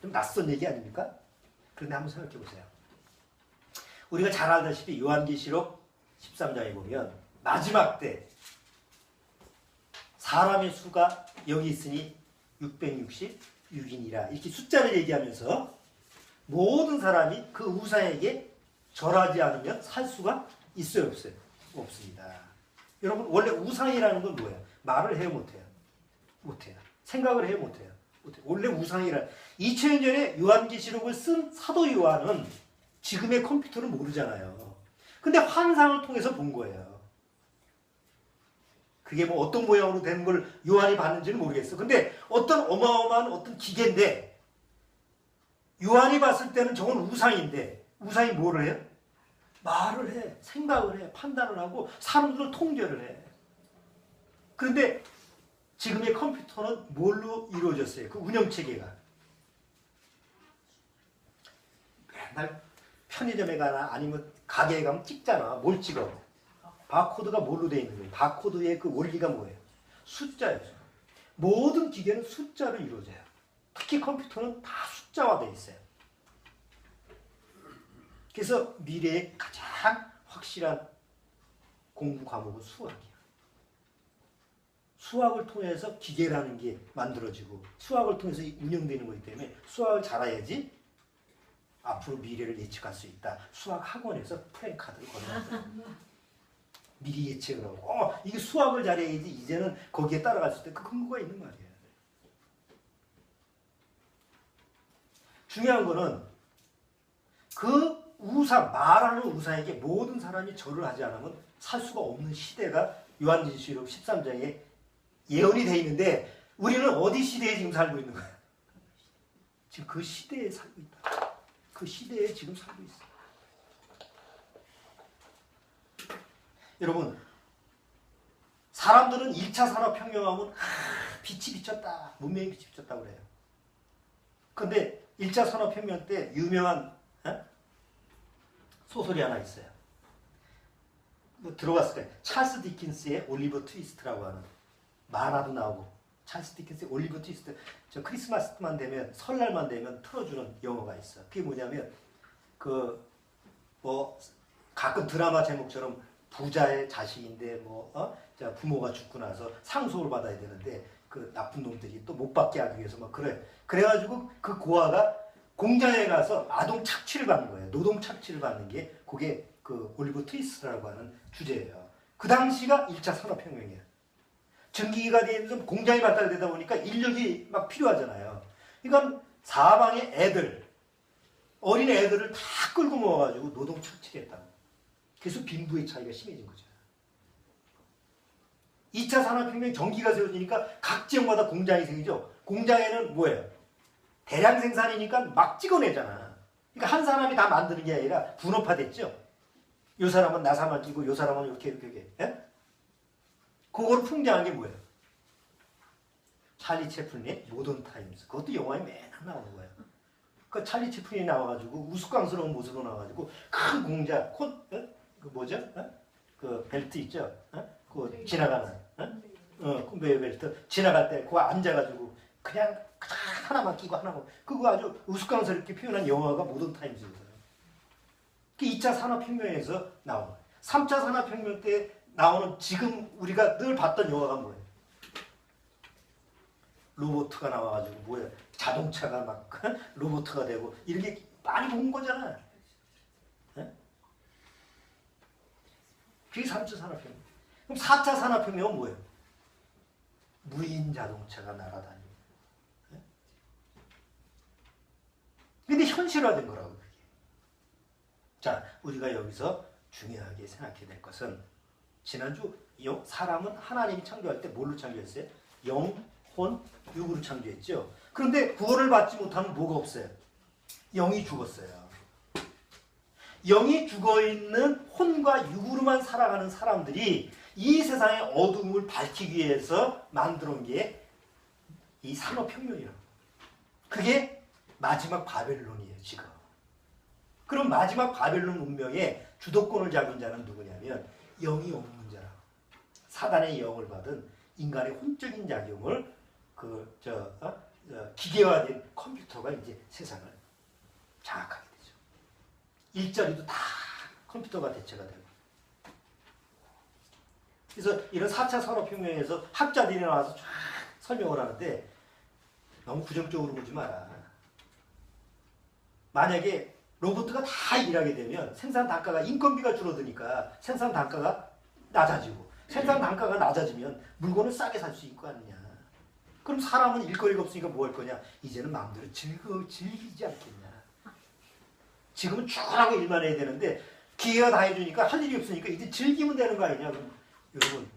좀 낯선 얘기 아닙니까? 그런데 한번 생각해 보세요. 우리가 잘 알다시피 요한계시록 13장에 보면 마지막 때 사람의 수가 여기 있으니 666인이라 이렇게 숫자를 얘기하면서 모든 사람이 그 우상에게 절하지 않으면 살 수가 있어요, 없어요? 없습니다. 여러분 원래 우상이라는 건 뭐예요? 말을 해요, 못해요? 못해요. 생각을 해요, 못해요. 원래 우상이라 2000년 전에 요한계시록을 쓴 사도 요한은 지금의 컴퓨터를 모르잖아요. 근데 환상을 통해서 본 거예요. 그게 뭐 어떤 모양으로 되는 걸 요한이 봤는지는 모르겠어. 근데 어떤 어마어마한 어떤 기계인데 요한이 봤을 때는 저건 우상인데 우상이 뭐를 해요? 말을 해, 생각을 해, 판단을 하고 사람들을 통제를 해. 그런데 지금의 컴퓨터는 뭘로 이루어졌어요? 그 운영체계가. 맨날 편의점에 가나 아니면 가게에 가면 찍잖아. 뭘 찍어? 바코드가 뭘로 되어 있는 거예요? 바코드의 그 원리가 뭐예요? 숫자예요. 모든 기계는 숫자로 이루어져요. 특히 컴퓨터는 다 숫자화되어 있어요. 그래서 미래의 가장 확실한 공부 과목은 수학이에요. 수학을 통해서 기계라는 게 만들어지고 수학을 통해서 운영되는 거기 때문에 수학을 잘해야지 앞으로 미래를 예측할 수 있다. 수학 학원에서 프랭카드를 걸어놨다. 미리 예측을 하고 이게 수학을 잘해야지 이제는 거기에 따라갈 수 있다. 그 근거가 있는 말이에요. 중요한 거는 그 우상, 말하는 우상에게 모든 사람이 절을 하지 않으면 살 수가 없는 시대가 요한계시록 13장에 예언이 되어 있는데 우리는 어디 시대에 지금 살고 있는 거야? 지금 그 시대에 살고 있다. 그 시대에 지금 살고 있어. 여러분, 사람들은 1차 산업혁명하면 빛이 비쳤다. 문명이 빛이 비쳤다고 그래요. 근데 1차 산업혁명 때 유명한 소설이 하나 있어요. 들어봤을 거예요. 찰스 디킨스의 올리버 트위스트라고 하는 만화도 나오고 찰스 디킨스의 올리버 트위스트 저 크리스마스만 되면 설날만 되면 틀어주는 영화가 있어. 그게 뭐냐면 가끔 드라마 제목처럼 부자의 자식인데 부모가 죽고 나서 상속을 받아야 되는데 그 나쁜 놈들이 또 못 받게 하기 위해서 막 그래. 그래가지고 그 고아가 공장에 가서 아동 착취를 받는 거예요. 노동 착취를 받는 게 그게 그 올리버 트위스트라고 하는 주제예요. 그 당시가 1차 산업혁명이에요. 전기기가 되는 공장이 발달되다 보니까 인력이 막 필요하잖아요. 그러니까 사방에 애들, 어린 애들을 다 끌고 모아가지고 노동 착취를 했다고. 그래서 빈부의 차이가 심해진 거죠. 2차 산업혁명 전기가 세워지니까 각 지역마다 공장이 생기죠. 공장에는 뭐예요? 대량 생산이니까 막 찍어내잖아. 그러니까 한 사람이 다 만드는 게 아니라 분업화됐죠. 요 사람은 나사만 끼고 요 사람은 이렇게. 예? 그거를 풍자한 게 뭐예요? 찰리 채플린의 모던 타임스. 그것도 영화에 맨날 나오는 거예요. 그 찰리 채플린이 나와가지고 우스꽝스러운 모습으로 나와가지고 큰 공장, 그 벨트 있죠? 그 지나가는, 그 벨트 지나갈 때 그거 앉아가지고 그냥 하나만 끼고 하나만 그거 아주 우스꽝스럽게 표현한 영화가 모던 타임스거든요. 그 2차 산업혁명에서 나온 거예요. 3차 산업혁명 때 나오는 지금 우리가 늘 봤던 영화가 뭐예요? 로봇가 나와가지고 뭐예요? 자동차가 막 로봇가 되고 이렇게 많이 본 거잖아. 그게 3차 산업혁명. 그럼 4차 산업혁명은 뭐예요? 무인 자동차가 날아다니고. 근데 현실화된 거라고 그게. 자, 우리가 여기서 중요하게 생각해야 될 것은 지난주 사람은 하나님이 창조할 때 뭘로 창조했어요? 영, 혼, 육으로 창조했죠. 그런데 구원을 받지 못하면 뭐가 없어요? 영이 죽었어요. 영이 죽어있는 혼과 육으로만 살아가는 사람들이 이 세상의 어둠을 밝히기 위해서 만들어온 게 이 산업혁명이라고. 그게 마지막 바벨론이에요, 지금. 그럼 마지막 바벨론 운명의 주도권을 잡은 자는 누구냐면 영이 없는 자라고. 사단의 영을 받은 인간의 혼적인 작용을 기계화된 컴퓨터가 이제 세상을 장악하게 되죠. 일자리도 다 컴퓨터가 대체가 되고. 그래서 이런 4차 산업혁명에서 학자들이 나와서 쫙 설명을 하는데 너무 부정적으로 보지 마라. 만약에 로봇가 다 일하게 되면 생산 단가가 인건비가 줄어드니까 생산 단가가 낮아지고 생산 단가가 낮아지면 물건을 싸게 살 수 있고 아니냐. 그럼 사람은 일거리가 없으니까 뭐 할 거냐? 이제는 마음대로 즐기지 않겠냐. 지금은 쭉 일만 해야 되는데 기회가 다 해주니까 할 일이 없으니까 이제 즐기면 되는 거 아니냐. 그럼 여러분,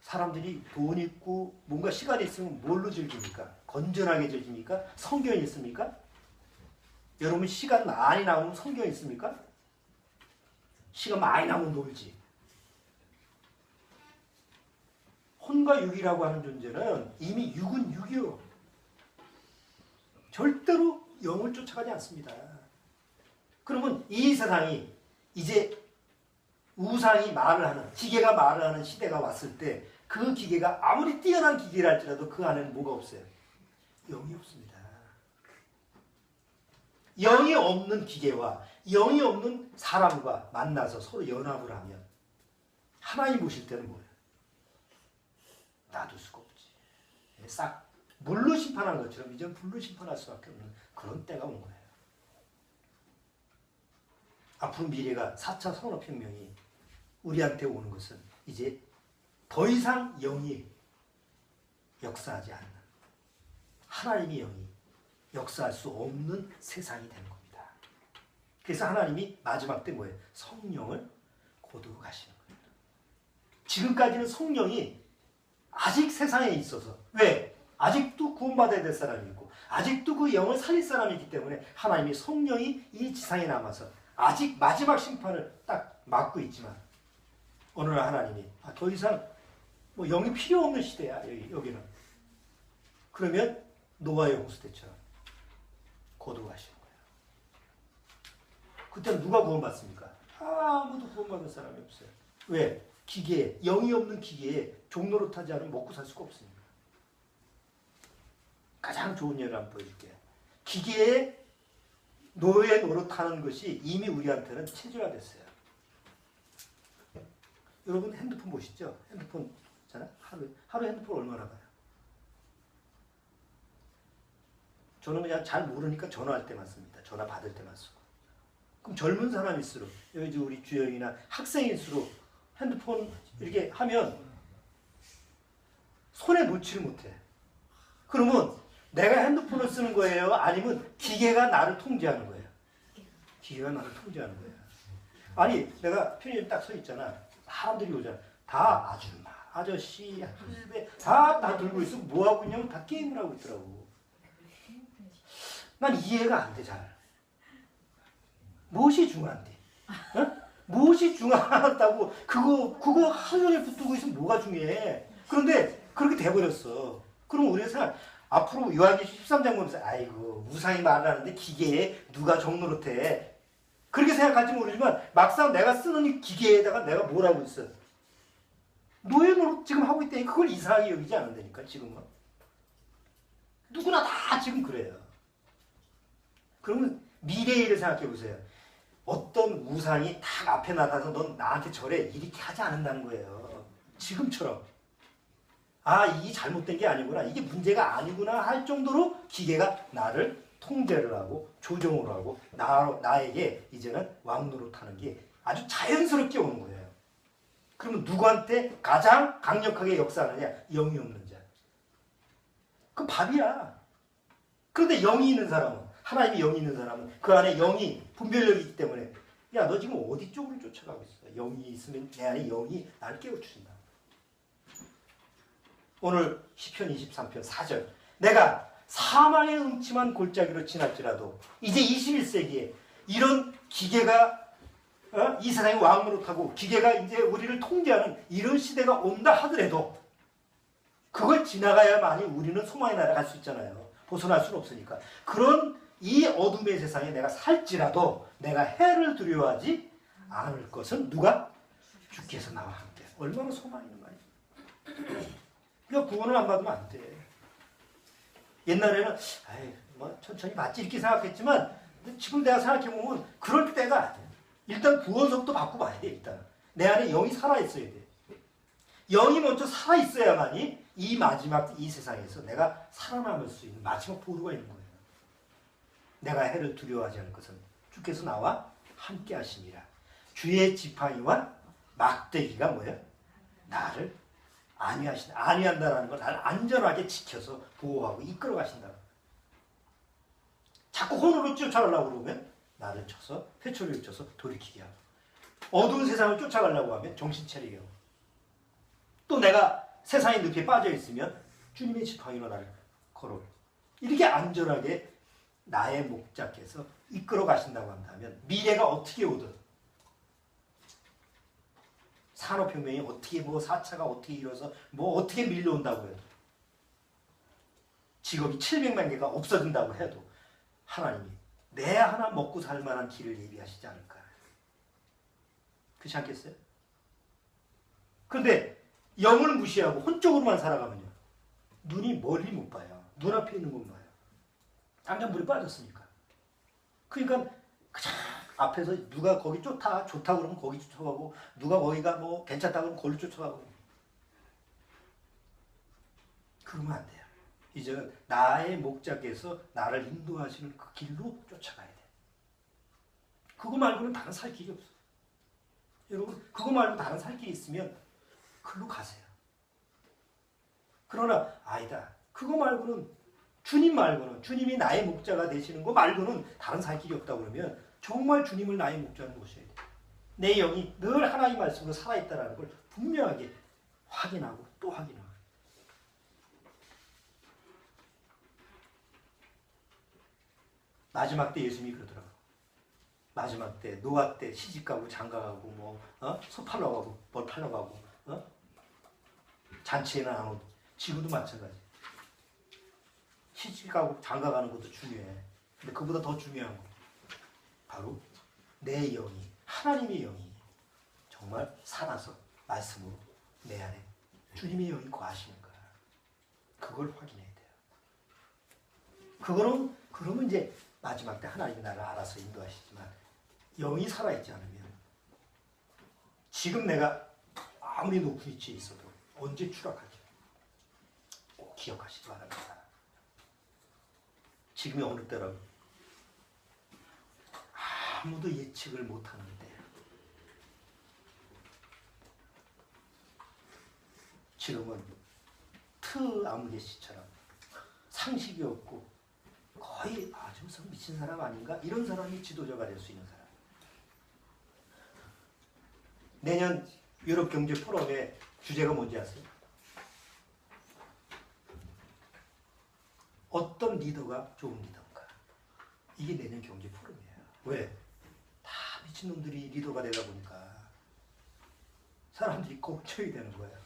사람들이 돈 있고 뭔가 시간이 있으면 뭘로 즐깁니까? 건전하게 즐깁니까? 성경이 있습니까? 여러분 시간 많이 남으면 성경 있습니까? 시간 많이 남으면 놀지. 혼과 육이라고 하는 존재는 이미 육은 육이요. 절대로 영을 쫓아가지 않습니다. 그러면 이 세상이 이제 우상이 말을 하는, 기계가 말을 하는 시대가 왔을 때 그 기계가 아무리 뛰어난 기계라 할지라도 그 안에는 뭐가 없어요? 영이 없습니다. 영이 없는 기계와 영이 없는 사람과 만나서 서로 연합을 하면 하나님 보실 때는 뭐예요? 놔둘 수가 없지. 싹 물로 심판한 것처럼 이제 불로 심판할 수밖에 없는 그런 때가 온 거예요. 앞으로 미래가 4차 산업혁명이 우리한테 오는 것은 이제 더 이상 영이 역사하지 않는, 하나님의 영이 역사할 수 없는 세상이 되는 겁니다. 그래서 하나님이 마지막 때 뭐예요? 성령을 거두어 가시는 거예요. 지금까지는 성령이 아직 세상에 있어서, 왜? 아직도 구원받아야 될 사람이 있고 아직도 그 영을 살릴 사람이 있기 때문에 하나님이 성령이 이 지상에 남아서 아직 마지막 심판을 딱 막고 있지만 어느 날 하나님이 더 이상 뭐 영이 필요 없는 시대야 여기는. 그러면 노아의 홍수 때처럼 거두어 가시는 거예요. 그때는 누가 구원받습니까? 아무도 구원받을 사람이 없어요. 왜? 기계에, 영이 없는 기계에 종노릇하지 않으면 먹고 살 수가 없습니다. 가장 좋은 예를 한번 보여줄게요. 기계에 노예 노릇하는 것이 이미 우리한테는 체질화됐어요. 여러분 핸드폰 보시죠? 핸드폰 있잖아? 하루 핸드폰 얼마나 봐요? 저는 그냥 잘 모르니까 전화할 때만 씁니다. 전화 받을 때만 쓰고. 그럼 젊은 사람일수록, 여기 우리 주영이나 학생일수록 핸드폰 이렇게 하면 손에 놓지를 못해. 그러면 내가 핸드폰을 쓰는 거예요? 아니면 기계가 나를 통제하는 거예요? 기계가 나를 통제하는 거예요. 아니 내가 편의점 딱 서 있잖아. 사람들이 오잖아. 다 아줌마, 아저씨, 할배 다 들고 있어. 뭐 하고 있냐면 다 게임을 하고 있더라고. 난 이해가 안 돼 잘. 무엇이 중요한데? 어? 무엇이 중요하다고 그거 하루 종일 붙들고 있으면 뭐가 중요해? 그런데 그렇게 돼버렸어. 그럼 우리가 생각, 앞으로 요한계시록 13장 보면서 아이고 우상이 말을 하는데 기계에 누가 정노릇해? 그렇게 생각할지 모르지만 막상 내가 쓰는 이 기계에다가 내가 뭘 하고 있어? 노예 노릇 지금 하고 있다니 그걸 이상하게 여기지 않는다니까 지금은. 누구나 다 지금 그래요. 그러면 미래의 일을 생각해 보세요. 어떤 우상이 딱 앞에 나타나서 넌 나한테 저래 이렇게 하지 않는다는 거예요. 지금처럼. 아, 이게 잘못된 게 아니구나. 이게 문제가 아니구나 할 정도로 기계가 나를 통제를 하고 조정을 하고 나에게 이제는 왕노릇하는 게 아주 자연스럽게 오는 거예요. 그러면 누구한테 가장 강력하게 역사하느냐? 영이 없는 자. 그건 밥이야. 그런데 영이 있는 사람은, 하나님이 영이 있는 사람은 그 안에 영이 분별력이 있기 때문에 야, 너 지금 어디 쪽으로 쫓아가고 있어? 영이 있으면 내 안에 영이 나를 깨우쳐준다. 오늘 시편 23편 4절. 내가 사망의 음침한 골짜기로 지날지라도 이제 21세기에 이런 기계가 이 세상에 왕노릇하고 기계가 이제 우리를 통제하는 이런 시대가 온다 하더라도 그걸 지나가야만이 우리는 소망의 나라에 갈 수 있잖아요. 벗어날 수는 없으니까. 그런 이 어둠의 세상에 내가 살지라도 내가 해를 두려워하지 않을 것은 누가? 주께서 나와 함께. 얼마나 소망이 있는 말이야. 그러니까 구원을 안 받으면 안 돼. 옛날에는 뭐 천천히 받지 이렇게 생각했지만 지금 내가 생각해보면 그럴 때가 아니야. 일단 구원석도 받고 봐야 돼. 일단 내 안에 영이 살아있어야 돼. 영이 먼저 살아있어야만이 이 마지막 이 세상에서 내가 살아남을 수 있는 마지막 보루가 있는 거예요. 내가 해를 두려워하지 않을 것은 주께서 나와 함께 하시니라. 주의 지팡이와 막대기가 뭐예요? 나를 안위한다라는 걸 나를 안전하게 지켜서 보호하고 이끌어 가신다. 자꾸 혼으로 쫓아가려고 그러면 나를 쳐서 회초리를 쳐서 돌이키게 하고, 어두운 세상을 쫓아가려고 하면 정신 차리게 하고, 또 내가 세상의 늪에 빠져 있으면 주님의 지팡이로 나를 걸어 이렇게 안전하게 나의 목자께서 이끌어 가신다고 한다면 미래가 어떻게 오든, 산업혁명이 어떻게 4차가 어떻게 일어서 어떻게 밀려온다고 해도, 직업이 700만 개가 없어진다고 해도 하나님이 내 하나 먹고 살 만한 길을 예비하시지 않을까. 그렇지 않겠어요? 그런데 영을 무시하고 혼적으로만 살아가면요, 눈이 멀리 못 봐요. 눈앞에 있는 것만 봐요. 당장 물에 빠졌으니까. 그러니까 그냥 앞에서 누가 거기 좋다 그러면 거기 쫓아가고, 누가 거기가 괜찮다 그러면 거기로 쫓아가고. 그러면 안 돼요. 이제는 나의 목자께서 나를 인도하시는 그 길로 쫓아가야 돼. 그거 말고는 다른 살 길이 없어. 여러분, 그거 말고 다른 살 길이 있으면 그걸로 가세요. 그러나 아니다. 그거 말고는, 주님 말고는, 주님이 나의 목자가 되시는 거 말고는 다른 살 길이 없다 그러면 정말 주님을 나의 목자로 모셔야 돼. 내 영이 늘 하나님 말씀으로 살아있다는 걸 분명하게 확인하고 또 확인하고. 마지막 때 예수님이 그러더라고. 마지막 때, 노아 때 시집가고 장가가고 소 팔러 가고 벌 팔러 가고 잔치에는 안 오고, 지금도 마찬가지. 시집가고 장가가는 것도 중요해. 근데 그보다 더 중요한 거 바로 내 영이, 하나님의 영이 정말 살아서 말씀으로 내 안에 주님의 영이 거하시는 거야. 그걸 확인해야 돼요. 그러면 이제 마지막 때 하나님이 나를 알아서 인도하시지만, 영이 살아있지 않으면 지금 내가 아무리 높은 위치에 있어도 언제 추락하지? 꼭 기억하시기 바랍니다. 지금이 어느 때라고 아무도 예측을 못하는데, 지금은 아무개씨처럼 상식이 없고 거의 저 미친 사람 아닌가? 이런 사람이 지도자가 될 수 있는 사람. 내년 유럽 경제 포럼의 주제가 뭔지 아세요? 어떤 리더가 좋은 리더인가? 이게 내년 경제 포럼이에요. 왜? 다 미친놈들이 리더가 되다 보니까 사람들이 걱정이 되는 거예요.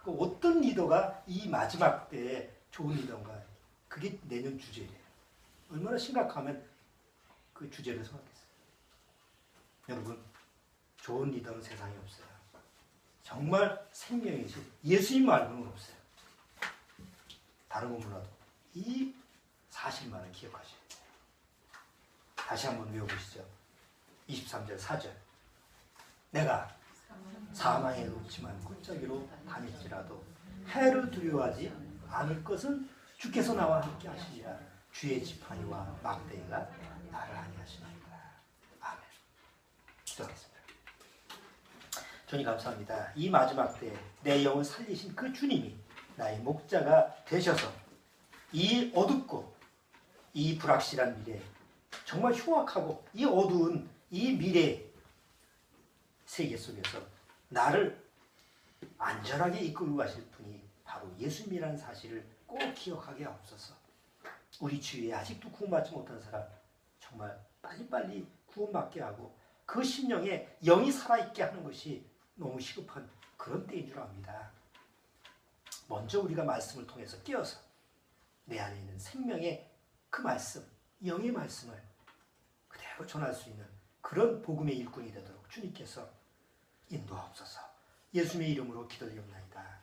어떤 리더가 이 마지막 때에 좋은 리더인가? 그게 내년 주제예요. 얼마나 심각하면 그 주제를 생각했어요. 여러분, 좋은 리더는 세상에 없어요. 정말 생명이지 예수님 말고는 없어요. 다른 건 몰라도 이 사실만을 기억하셔야 돼요. 다시 한번 외워보시죠. 23절 4절. 내가 사망에 놓지만 골짜기로 다닐지라도 해를 두려워하지 않을 것은 주께서 나와 함께 하시리라. 주의 지팡이와 막대기가 나를 안위하시나이다. 아멘. 기도하겠습니다. 주님 감사합니다. 이 마지막 때 내 영을 살리신 그 주님이 나의 목자가 되셔서 이 어둡고 이 불확실한 미래, 정말 흉악하고 이 어두운 이 미래 세계 속에서 나를 안전하게 이끌고 가실 분이 바로 예수님이라는 사실을 꼭 기억하게 하옵소서. 우리 주위에 아직도 구원받지 못한 사람 정말 빨리빨리 구원받게 하고 그 심령에 영이 살아있게 하는 것이 너무 시급한 그런 때인 줄 압니다. 먼저 우리가 말씀을 통해서 깨어서 내 안에 있는 생명의 그 말씀, 영의 말씀을 그대로 전할 수 있는 그런 복음의 일꾼이 되도록 주님께서 인도하옵소서. 예수님의 이름으로 기도드리옵나이다.